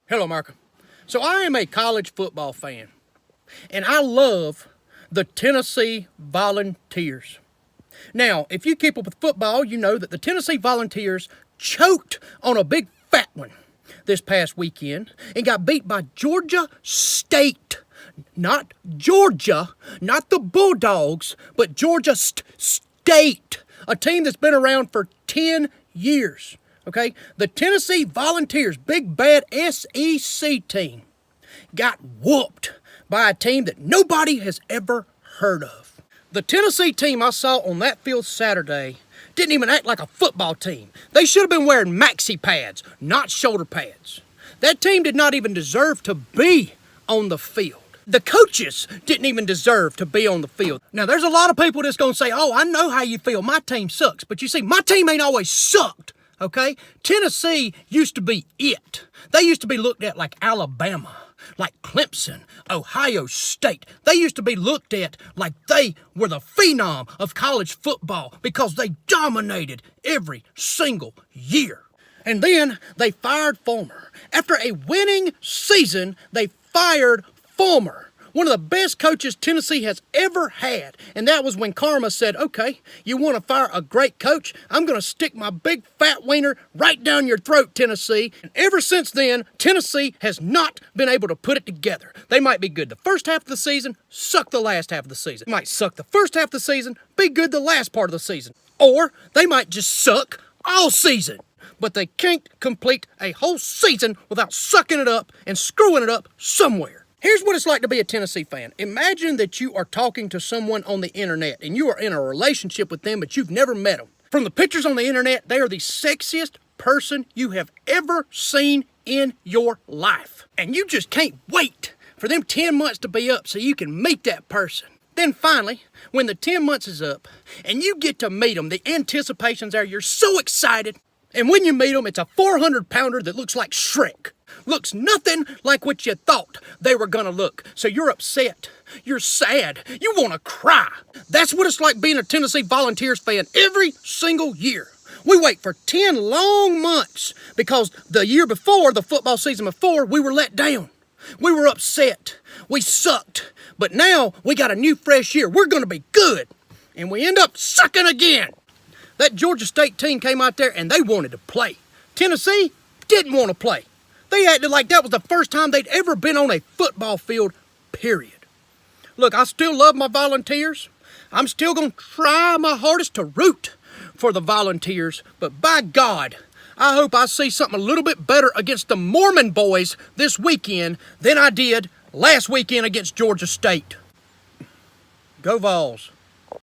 Hello, America. So I am a college football fan, and I love the Tennessee Volunteers. Now, if you keep up with football, you know that the Tennessee Volunteers choked on a big fat one this past weekend and got beat by Georgia State. Not Georgia, not the Bulldogs, but Georgia State, a team that's been around for 10 years. Okay, the Tennessee Volunteers, big bad SEC team, got whooped by a team that nobody has ever heard of. The Tennessee team I saw on that field Saturday didn't even act like a football team. They should have been wearing maxi pads, not shoulder pads. That team did not even deserve to be on the field. The coaches didn't even deserve to be on the field. Now, there's a lot of people that's going to say, oh, I know how you feel. My team sucks. But you see, my team ain't always sucked. Okay? Tennessee used to be it. They used to be looked at like Alabama, like Clemson, Ohio State. They used to be looked at like they were the phenom of college football because they dominated every single year. And then they fired Fulmer. After a winning season, they fired Fulmer, one of the best coaches Tennessee has ever had. And that was when karma said, okay, you want to fire a great coach? I'm going to stick my big fat wiener right down your throat, Tennessee. And ever since then, Tennessee has not been able to put it together. They might be good the first half of the season, suck the last half of the season. They might suck the first half of the season, be good the last part of the season. Or they might just suck all season. But they can't complete a whole season without sucking it up and screwing it up somewhere. Here's what it's like to be a Tennessee fan. Imagine that you are talking to someone on the internet and you are in a relationship with them, but you've never met them. From the pictures on the internet, they are the sexiest person you have ever seen in your life. And you just can't wait for them 10 months to be up so you can meet that person. Then finally, when the 10 months is up and you get to meet them, the anticipation's there, you're so excited. And when you meet them, it's a 400-pounder that looks like Shrek. Looks nothing like what you thought they were gonna look. So you're upset, you're sad, you wanna cry. That's what it's like being a Tennessee Volunteers fan every single year. We wait for 10 long months because the year before, the football season before, we were let down. We were upset, we sucked, but now we got a new fresh year. We're gonna be good, and we end up sucking again. That Georgia State team came out there and they wanted to play. Tennessee didn't want to play. They acted like that was the first time they'd ever been on a football field, period. Look, I still love my Volunteers. I'm still going to try my hardest to root for the Volunteers. But by God, I hope I see something a little bit better against the Mormon boys this weekend than I did last weekend against Georgia State. Go Vols.